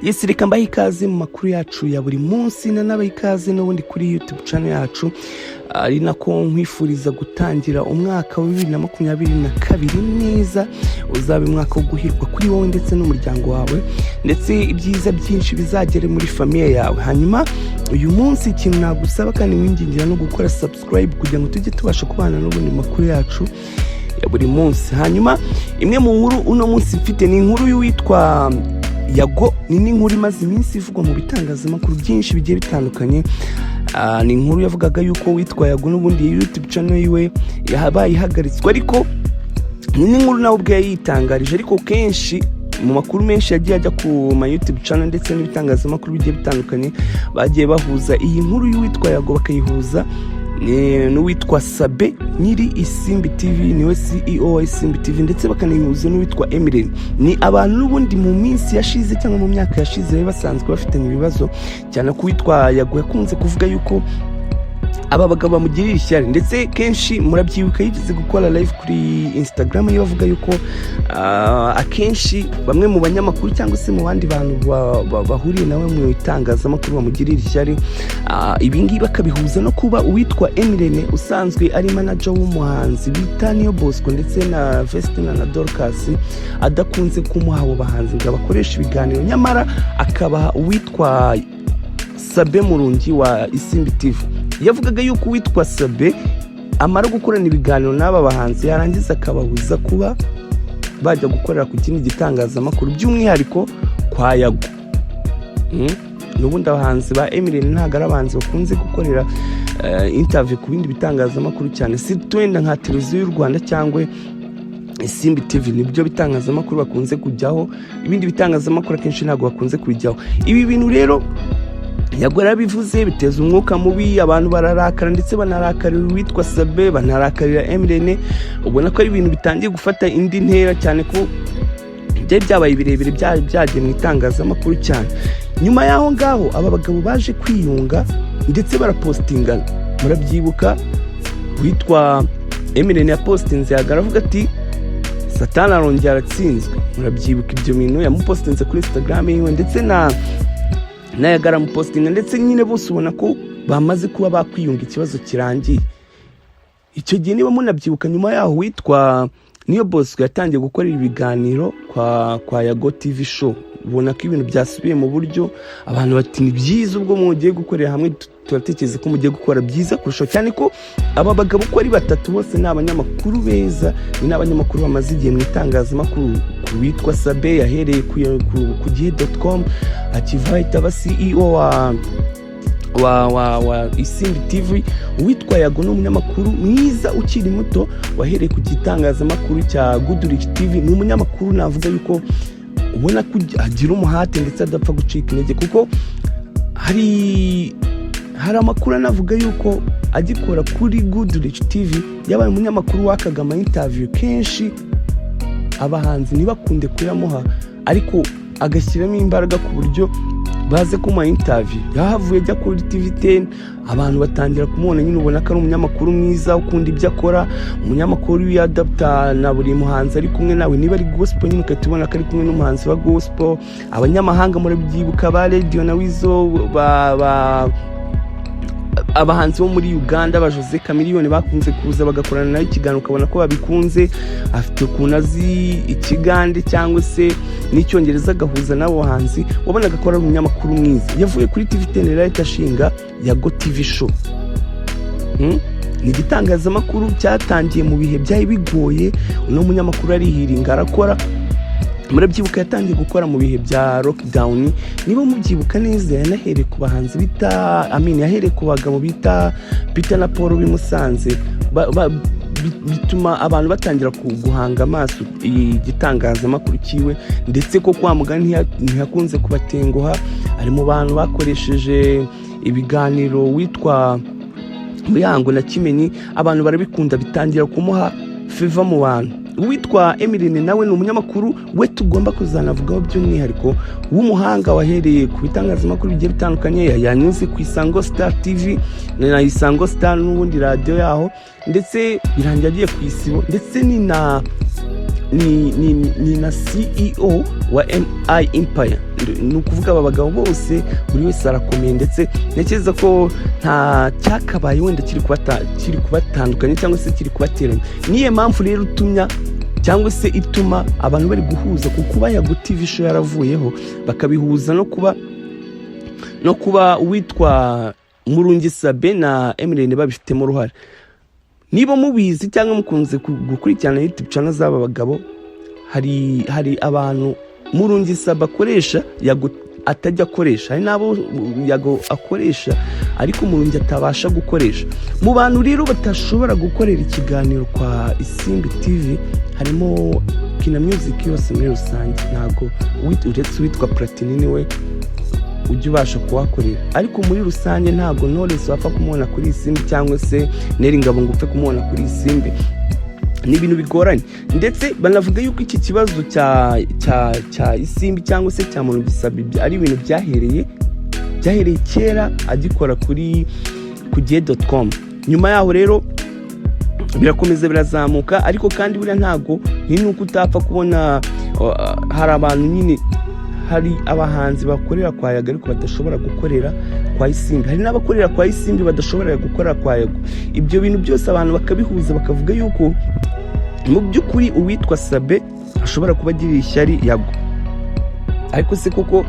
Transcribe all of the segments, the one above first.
Yes, reka mbahe ikaze mu makuru yacu ya buri munsi nabahe ikaze n'ubundi kuri YouTube channel yacu. Ari nako nkwifuriza gutangira umwaka wa 2022 neza, uzabe umwaka wo guhirwa kuri wowe ndetse n'umuryango wawe, ndetse ibyiza byinshi bizagere muri famille yawe. Hanyuma uyu munsi ikintu nagusaba kandi wingingira no gukora subscribe kugira ngo tujye tubasha kubana n'ubundi makuru yacu ya buri munsi. Hanyuma imwe mu nkuru uno munsi mfite ni inkuru y'uwitwa Yago. Ni inkuru imaze iminsi ivugwa mu bitangazamakuru byinshi bigiye bitandukanye. Ni inkuru yavugaga yuko witwa Yago n'ubundi YouTube channel yiwe yabaye ihagaritswe, ariko ni inkuru nawe ubwe yitangarije, ariko kenshi mu makuru menshi yagiye ajya ku ma YouTube channel ndetse n'ibitangazamakuru bigiye bitandukanye bagiye bahuza iyi nkuru y'uwitwa Yago bakayihuza n'uwitwa Sabe nyiri Isimbi TV, niwe CEO wa Isimbi TV, ndetse bakanihuza n'uwitwa Emily. Ni abantu n'ubundi mu minsi yashize cyangwa mu myaka yashize basanzwe bafitanye ibibazo cyane ku witwa Yago yakunze kuvuga yuko aba bagabo bamugirira ishyari, ndetse kenshi murabyibuka yigeze gukora live kuri Instagram iyo bavuga yuko akenshi bamwe mu banyamakuru cyangwa se mu bandi bantu bahuriye nawe mu itangazamakuru bamugirira ishyari. Ibi ngibi bakabihuza no kuba uwitwa Emily usanzwe ari manager w'umuhanzi bita Niyo Bosco ndetse na Vestina na Dorcas adakunze kumuha abo bahanzi ngo bakoresha ibiganiro, nyamara akabaha uwitwa Sabe Murungi wa Isimbi TV. Yavugaga yuko witwa Sabe amara gukorana ibiganiro n'aba bahanzi yarangiza akababuza kuba bajya gukorera ku kindi gitangazamakuru by'umwihariko kwa Yago. N'ubundi abahanzi ba Emily ntago ari abahanzi bakunze gukorera interview ku bindi bitangazamakuru cyane, si twenda nka televiziyo y'u Rwanda cyangwa Isimbi TV, nibyo bitangazamakuru bakunze kujyaho, ibindi bitangazamakuru akenshi ntago bakunze kubijyaho. Ibi bintu rero Yago yarabivuze biteza umwuka mubi, abantu bararakara ndetse banarakarira uwitwa Sabe, banarakarira Emily. Ubona ko ari ibintu bitangiye gufata indi ntera cyane ko byari byabaye birebire byagiye mu itangazamakuru cyane. Nyuma yaho ngaho aba bagabo baje kwiyunga ndetse barapostingana. Murabyibuka witwa Emily yapostinze yagaravuga ati Satani arongera aratsinzwe. Murabyibuka ibyo bintu yamupostinze kuri Instagram yiwe ndetse nayagara mu posting, ndetse nyine bose ubona ko bamaze kuba bakwiyunga ikibazo kirangiye. Icyo gihe niba munabyibuka nyuma yaho witwa Niyo Bosco yatangiye gukorera ibiganiro kwa Yago TV show. Ubona ko ibintu byasubiye mu buryo, abantu bati ni byiza ubwo mugiye gukorera hamwe, turatekereza ko mugiye gukora byiza kurusha, cyane ko aba bagabo ko ari batatu bose ni abanyamakuru beza, ni n'abanyamakuru bamaze igihe mu itangazamakuru. Witwa Sabe yahereye ku gihe.com akiva itaba CEO wa Isimbi TV. Witwa Yago n'umunyamakuru mwiza ukiri muto wahereye ku gitangazamakuru cya Goodrich TV. Ni umunyamakuru navuga yuko ubona ko agira umuhate ndetse adapfa gucika intege, kuko hari amakuru anavuga yuko agikora kuri Goodrich TV yabaye umunyamakuru wakagama interview kenshi abahanzi nibakunde kuyamuha, ariko agashyiramo imbaraga ku buryo baze kumuha interview. Yahavuye ajya kuri TV10, abantu batangira kumubona nyine ubona ko ari umunyamakuru mwiza ukunda ibyo akora, umunyamakuru wiyadapta na buri muhanzi ari kumwe nawe. Niba ari gospel nyine ukatubona ko ari kumwe n'umuhanzi wa gospel. Abanyamahanga murabyibuka ba Radio na Wizo, abahanzi bo muri Uganda ba Jose Chameleone bakunze kuza bagakorana nayo ikiganiro, ukabona ko babikunze. Afite kunazi ikigande cyangwa se n'icyongereza gahuza n'abo bahanzi, wabonaga ko ari umunyamakuru mwiza. Yavuye kuri TV10 rero itashinga Yago TV show. Ni igitangazamakuru cyatangiye mu bihe byayi bigoye, uno munyamakuru arihiringa arakora. Murabyibuka yatangiye gukora mu bihe bya lockdown. Niba mubyibuka neza yanahereye ku bahanzi yahereye ku bagabo bita Peter na Paul bimusanze, bituma abantu batangira guhanga amaso igitangazamakuru kiwe, ndetse ko kwa mugani ntiyakunze kubatenguha. Ari mu bantu bakoresheje ibiganiro witwa Muyango na Kimenyi, abantu barabikunda bitangira kumuha favor mu bantu. Witwa Emily nawe ni umunyamakuru we tugomba kuzanavugaho by'umwihariko w'umuhanga wahereye ku bitangazamakuru bigiye bitandukanye. Yanyuze ku Isango Star TV na Isango Star n'ubundi radio yaho, ndetse birangiye agiye ku Isibo, ndetse ni na ni na CEO wa MI Empire. Ni ukuvuga aba bagabo bose buri wese arakomeye, ndetse ntekereza ko nta cyakabaye wenda kiri kubatandukanya cyangwa se kiri kubateranya. Niyo mpamvu rero utumya cyangwa se ituma abantu bari guhuza, kuko kuba Yago TV show yaravuyeho bakabihuza no kuba witwa Murungisabe na Emirene babifitemo uruhare. Niba mubizi cyangwa mukunze gukurikirana YouTube channel z'aba bagabo, hari abantu Murungisabe akoresha Yago atajya akoresha, hari nabo Yago akoresha ariko Murungi atabasha gukoresha. Mu bantu rero batashobora gukorera ikiganiro kwa Isimbi TV harimo Kina Music yose muri rusange, ntago uretse witwa Platini we ujye ubasha kuhakorera, ariko muri rusange ntago Knowless wapfa kumubona kuri Isimbi cyangwa se Neri Ngabo ngo upfe kumubona kuri Isimbi. Ni ibintu bigoranye, ndetse banavuga yuko iki kibazo cya Isimbi cyangwa se cya Murungisabe ari ibintu byahereye kera agikora kuri kugihe.com. Nyuma yaho rero birakomeza birazamuka, ariko kandi buriya ntago ni nuko utapfa kubona hari abantu nyine, hari abahanzi bakorera kwa Yago ariko badashobora gukorera kwa Isimbi, hari n'abakorera kwa Isimbi badashobora gukora kwa Yago. Ibyo bintu byose abantu bakabihuza bakavuga yuko mu by'ukuri uwitwa Sabe ashobora kubagirira ishyari Yago. Ariko se koko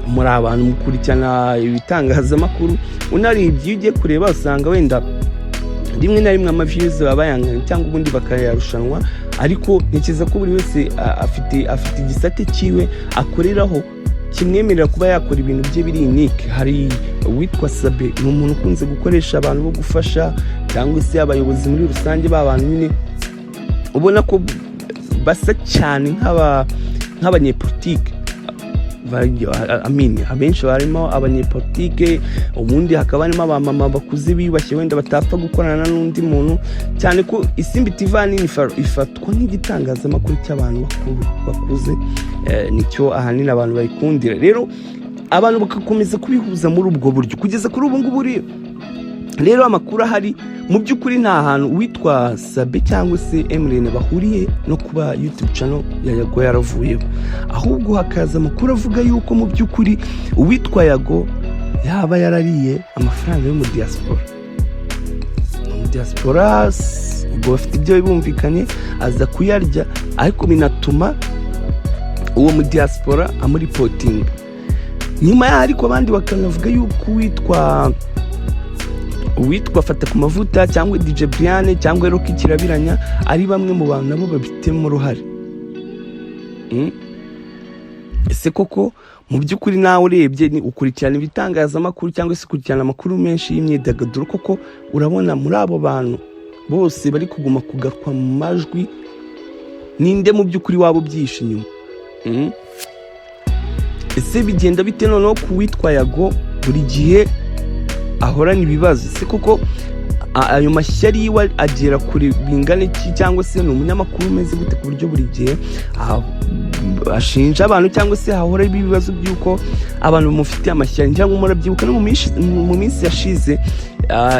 muri abantu mukurikirana ibitangazamakuru unarebye iyo ugiye kureba usanga wenda rimwe na rimwe amaviews babayangana cyangwa ubundi bakayarushanwa, ariko ntekereza ko buri wese afite igisate cyiwe akoreraho kimwemerera kuba yakora ibintu bye biri unique. Hari uwitwa Sabe ni umuntu ukunze gukoresha abantu bo gufasha cyangwa se abayobozi muri rusange b'abantu nyine ubona ko basa cyane nk'abanyepolitike. Abenshi barimo abanyepolitike, ubundi hakaba harimo abamama bakuze biyubashye wenda batapfa gukorana n'undi muntu, cyane ko Isimbi TV ifatwa nk'igitangazamakuru cy'abantu bakuze. Nicyo ahanini abantu bayikundira. Rero abantu bakakomeza kubihuza muri ubwo buryo kugeza kuri ubu ngubu. Rero amakuru ahari mu by'ukuri nta hantu witwa Sabe cyangwa se Emirene bahuriye no kuba YouTube channel ya Yago yaravuyeho, ahubwo hakaza amakuru avuga yuko mu by'ukuri uwitwa Yago yaba yarariye amafaranga yo mu diaspora. Ubwo bafite ibyo bumvikanye aza kuyarya, ariko binatuma uwo mu diaspora amuripotinga. Nyuma ya ariko abandi bakanavuga yuko uwitwa Fata ku mavuta cyangwa DJ Brian cyangwa Rocky Kirabiranya ari bamwe mu bantu nabo babitemo uruhare. Ese koko mu by'ukuri nawe urebye ni ukurikirana ibitangazamakuru cyangwa se ukurikirana amakuru menshi y'imyidagaduro, koko urabona muri abo bantu bose bari kuguma kugarukwa mu majwi, ninde mu by'ukuri waba ubyihishe inyuma? Ese bigenda bite noneho kuwitwa Yago buri gihe ahorana ibibazo? Se koko ayo mashyari yiwe agera kuri bingana iki, cyangwa se ni umunyamakuru umeze gute ku buryo buri gihe ashinja abantu cyangwa se hahora ibibazo by'uko abantu bamufitiye amashyari? Cyangwa murabyibuka no mu minsi yashize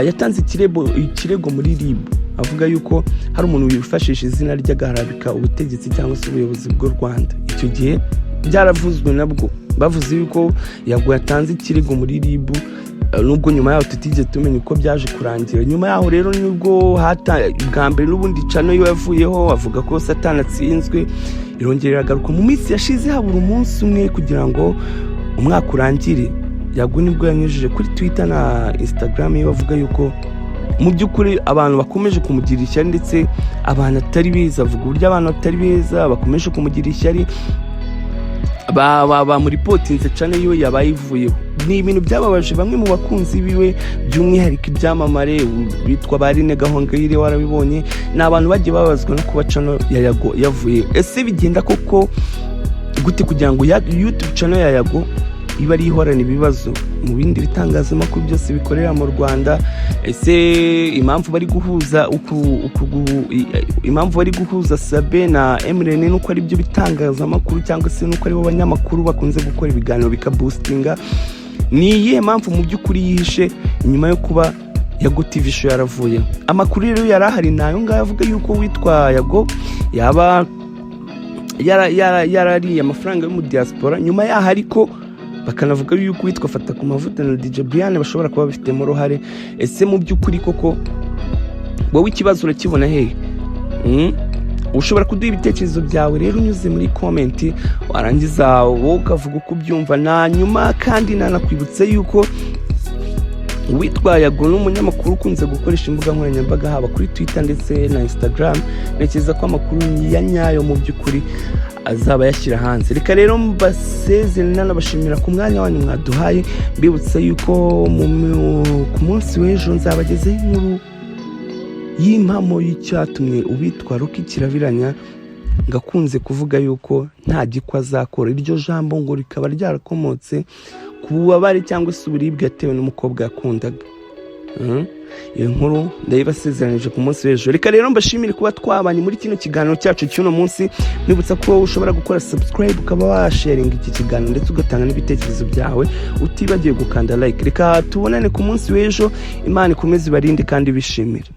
yatanze ikirego muri RIB avuga yuko hari umuntu wifashisha izina ry'agaharabika ubutegetsi cyangwa se ubuyobozi bw'u Rwanda. Icyo gihe byaravuzwe nabwo, bavuze yuko Yago yatanze ikirego muri RIB, nubwo nyuma yaho tutigeze tumenya uko byaje kurangira. Nyuma yaho rero nibwo bwa mbere n'ubundi channel yo yavuyeho avuga ko Satani atsinzwe, irongera iragaruka mu minsi yashize habura umunsi umwe kugira ngo umwaka urangire. Yago nibwo yanyujije kuri Twitter na Instagram ye bavuga yuko mu by'ukuri abantu bakomeje kumugira ishyari, ndetse abantu atari beza, avuga uburyo abantu atari beza bakomeje kumugira ishyari, bamuripotinze channel yiwe yabaye ivuyeho. Ni ibintu byababaje bamwe mu bakunzi biwe, by'umwihariko ibyamamare bitwa Barine Gahongayire, warabibonye. Ni abantu bagiye babazwa no kuba channel ya Yago yavuye. Ese bigenda koko gute kugira ngo YouTube channel ya Yago iba ari ihorana ibibazo mu bindi bitangazamakuru byose bikorera mu Rwanda? Ese impamvu bari guhuza Sabe na Emirene nuko ari byo bitangazamakuru cyangwa se nuko ari bo banyamakuru bakunze gukora ibiganiro bikaboostinga? Ni iyihe mpamvu mu by'ukuri yihishe inyuma yo kuba Yago TV show yaravuye. Amakuru rero yarahari nayo ngayo avuga yuko witwa Yago yaba yarari amafaranga yo mu diaspora, nyuma yaho ariko bakanavuga yuko witwa Fata ku mavuta na DJ Byayo bashobora kuba bafitemo uruhare. Ese mu by'ukuri koko wowe ikibazo urakibona hehe? Ushobora kuduha ibitekerezo byawe rero unyuze muri comment, warangiza wowe ukavuga uko ubyumva. Na nyuma kandi nanakwibutse yuko witwa Yago n'umunyamakuru ukunze gukoresha imbuga nkoranyambaga haba kuri Twitter ndetse na Instagram. Nekeza ko amakuru ya nyayo mu by'ukuri azaba yashyira hanze. Reka rero mbasezere nanabashimira ku mwanya wanyu mwaduhaye, mbibutsa yuko ku munsi w'ejo nzabagezeho inkuru y'impamo y'icyatumye ubitwa Roki Kirabiranya ngakunze kuvuga yuko nta gikwa azakora. Iryo jambo ngo rikaba ryarakomotse ku bubabare cyangwa se uburibwe yatewe n'umukobwa yakundaga. Iyo nkuru ndayibasezeranije ku munsi w'ejo. Reka rero mbashimire kuba twabanye muri kino kiganiro cyacu cy'uno munsi. Nibutsa ko ushobora gukora subscribe ukaba washaringa iki kiganiro ndetse ugatanga n'ibitekerezo byawe utibagiye gukanda like. Reka tubonane ku munsi w'ejo. Imana ikomeze ibarinde kandi bishimire.